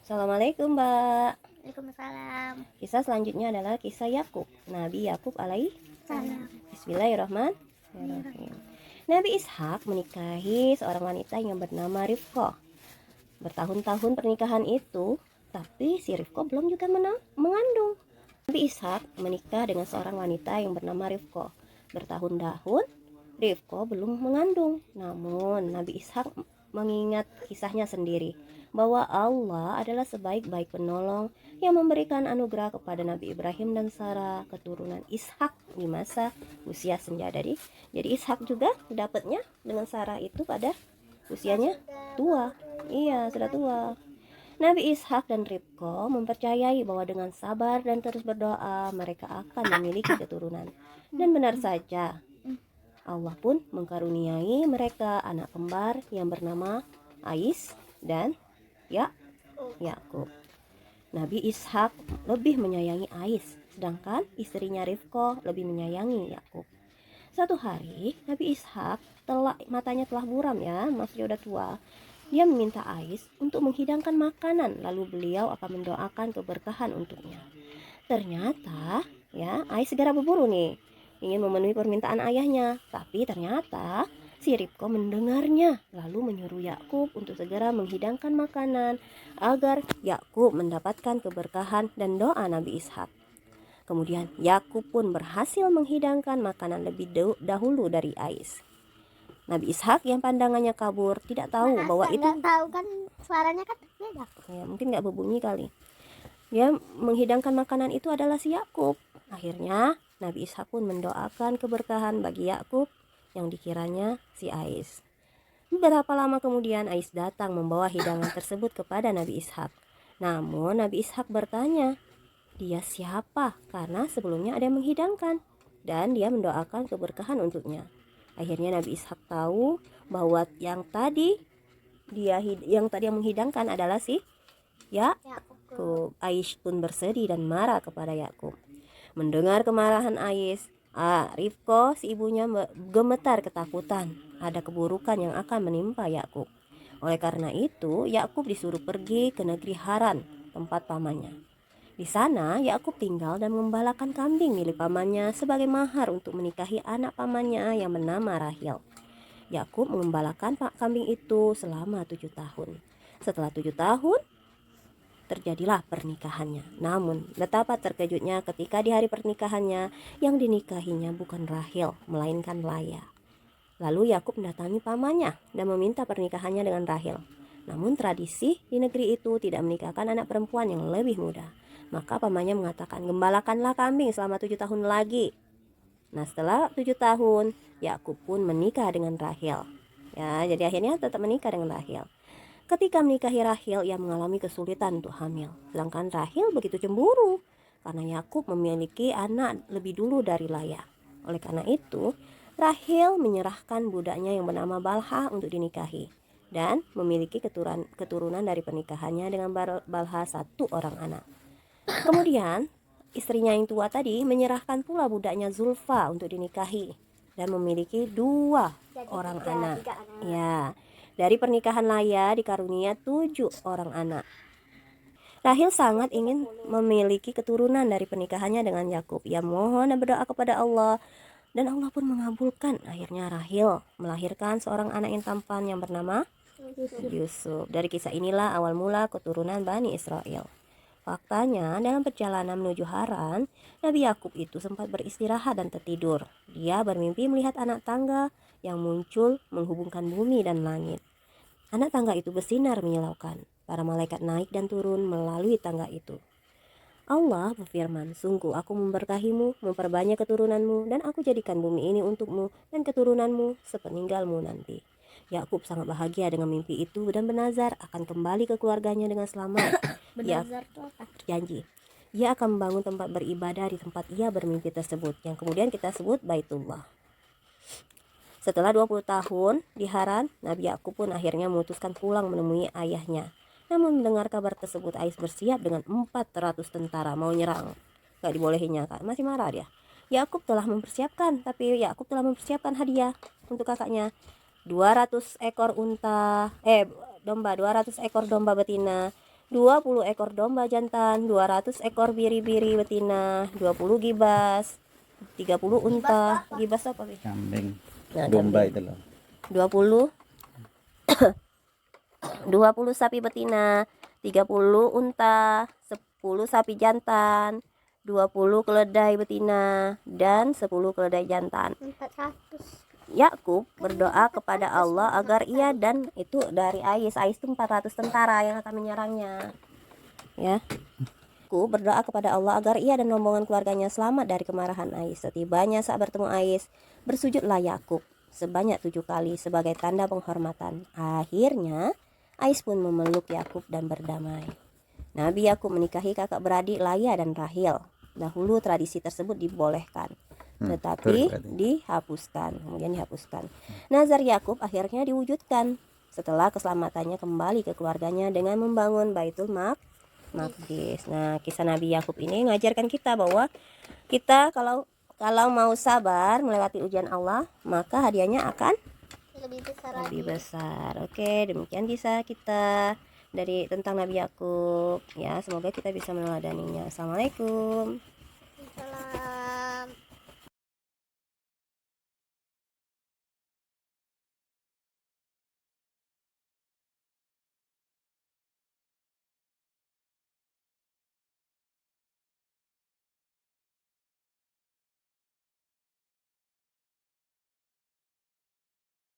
Assalamualaikum, Mbak. Waalaikumsalam. Kisah selanjutnya adalah kisah Yakub, Nabi Yakub alaihi Salam. Bismillahirrahmanirrahim. Nabi Ishak menikahi seorang wanita yang bernama Rifqah. Bertahun-tahun pernikahan itu, tapi si Rifqah belum juga mengandung. Nabi Ishak menikah dengan seorang wanita yang bernama Rifqah. Bertahun-tahun Rifqah belum mengandung. Namun Nabi Ishak mengingat kisahnya sendiri, bahwa Allah adalah sebaik-baik penolong yang memberikan anugerah kepada Nabi Ibrahim dan Sarah keturunan Ishak di masa usia senja. Jadi Ishak juga dapatnya dengan Sarah itu pada usianya tua. Iya, sudah tua. Nabi Ishak dan Ribqah mempercayai bahwa dengan sabar dan terus berdoa mereka akan memiliki keturunan. Dan benar saja, Allah pun mengkaruniai mereka anak kembar yang bernama Ais dan Yakub. Nabi Ishak lebih menyayangi Ais, sedangkan istrinya Rifqah lebih menyayangi Yakub. Suatu hari Nabi Ishak matanya telah buram ya, maksudnya udah tua. Dia meminta Ais untuk menghidangkan makanan, lalu beliau akan mendoakan keberkahan untuknya. Ternyata ya, Ais segera berburu nih, ingin memenuhi permintaan ayahnya, tapi ternyata si Ribqah mendengarnya, lalu menyuruh Yakub untuk segera menghidangkan makanan agar Yakub mendapatkan keberkahan dan doa Nabi Ishak. Kemudian Yakub pun berhasil menghidangkan makanan lebih dahulu dari Ais. Nabi Ishak yang pandangannya kabur tidak tahu bahwa itu tahu kan suaranya kan beda. Ya, mungkin nggak berbunyi kali. Dia menghidangkan makanan itu adalah si Yakub. Akhirnya Nabi Ishak pun mendoakan keberkahan bagi Yakub yang dikiranya si Ais. Beberapa lama kemudian Ais datang membawa hidangan tersebut kepada Nabi Ishak. Namun Nabi Ishak bertanya, dia siapa? Karena sebelumnya ada yang menghidangkan dan dia mendoakan keberkahan untuknya. Akhirnya Nabi Ishak tahu bahwa yang tadi yang menghidangkan adalah si Yakub. Ais pun bersedih dan marah kepada Yakub. Mendengar kemarahan Ais, Rifqah si ibunya gemetar ketakutan ada keburukan yang akan menimpa Yakub. Oleh karena itu Yakub disuruh pergi ke negeri Haran, tempat pamannya. Di sana Yakub tinggal dan mengembalakan kambing milik pamannya sebagai mahar untuk menikahi anak pamannya yang bernama Rahil. Yakub mengembalakan kambing itu selama 7 tahun. Setelah 7 tahun terjadilah pernikahannya. Namun betapa terkejutnya ketika di hari pernikahannya yang dinikahinya bukan Rahil melainkan Laya. Lalu Yakub mendatangi pamannya dan meminta pernikahannya dengan Rahil. Namun tradisi di negeri itu tidak menikahkan anak perempuan yang lebih muda. Maka pamannya mengatakan, gembalakanlah kambing selama 7 tahun lagi. Nah, setelah 7 tahun Yakub pun menikah dengan Rahil. Ya, jadi akhirnya tetap menikah dengan Rahil. Ketika menikahi Rahil, ia mengalami kesulitan untuk hamil. Sedangkan Rahil begitu cemburu karena Yakub memiliki anak lebih dulu dari Laya. Oleh karena itu, Rahil menyerahkan budaknya yang bernama Balha untuk dinikahi dan memiliki keturunan dari pernikahannya dengan Balha 1 orang anak. Kemudian, istrinya yang tua tadi menyerahkan pula budaknya Zulfa untuk dinikahi dan memiliki 2 orang anak. Ya. Dari pernikahan Laya dikarunia 7 orang anak. Rahil sangat ingin memiliki keturunan dari pernikahannya dengan Yakub. Ia mohon dan berdoa kepada Allah dan Allah pun mengabulkan. Akhirnya Rahil melahirkan seorang anak yang tampan yang bernama Yusuf. Dari kisah inilah awal mula keturunan Bani Israel. Faktanya dalam perjalanan menuju Haran, Nabi Yakub itu sempat beristirahat dan tertidur. Dia bermimpi melihat anak tangga yang muncul menghubungkan bumi dan langit. Anak tangga itu bersinar menyilaukan. Para malaikat naik dan turun melalui tangga itu. Allah berfirman, sungguh aku memberkahimu, memperbanyak keturunanmu, dan aku jadikan bumi ini untukmu dan keturunanmu sepeninggalmu nanti. Yakub sangat bahagia dengan mimpi itu dan bernazar akan kembali ke keluarganya dengan selamat. Bernazar itu apa? Berjanji ia akan membangun tempat beribadah di tempat ia bermimpi tersebut, yang kemudian kita sebut Baitullah. Setelah 20 tahun di Haran, Nabi Yakub pun akhirnya memutuskan pulang menemui ayahnya. Namun mendengar kabar tersebut, Ais bersiap dengan 400 tentara mau nyerang. Gak dibolehinnya, Kak. Masih marah dia. Yakub telah mempersiapkan hadiah untuk kakaknya. 200 ekor domba, 200 ekor domba betina, 20 ekor domba jantan, 200 ekor biri-biri betina, 20 gibas, 30 unta. Gibas apa, Bi? Kambing. Nah, Domba kambing. itu loh. 20 20 sapi betina, 30 unta, 10 sapi jantan, 20 keledai betina, dan 10 keledai jantan. 400. Yakub berdoa kepada Allah agar ia dan itu dari Ais itu 400 tentara yang akan menyerangnya. Ya. Yakub berdoa kepada Allah agar ia dan rombongan keluarganya selamat dari kemarahan Ais. Setibanya saat bertemu Ais, bersujudlah Yakub sebanyak 7 kali sebagai tanda penghormatan. Akhirnya Ais pun memeluk Yakub dan berdamai. Nabi Yakub menikahi kakak beradik Laya dan Rahil. Dahulu tradisi tersebut dibolehkan, tetapi kemudian dihapuskan. Nazar Yakub akhirnya diwujudkan setelah keselamatannya kembali ke keluarganya dengan membangun Baitul Maqdis. Nah, kisah Nabi Yakub ini mengajarkan kita bahwa kita kalau mau sabar melewati ujian Allah, maka hadiahnya akan Lebih besar lebih lagi. besar. Oke, demikian kisah kita tentang Nabi Yakub. Ya, semoga kita bisa meneladaninya. Assalamualaikum.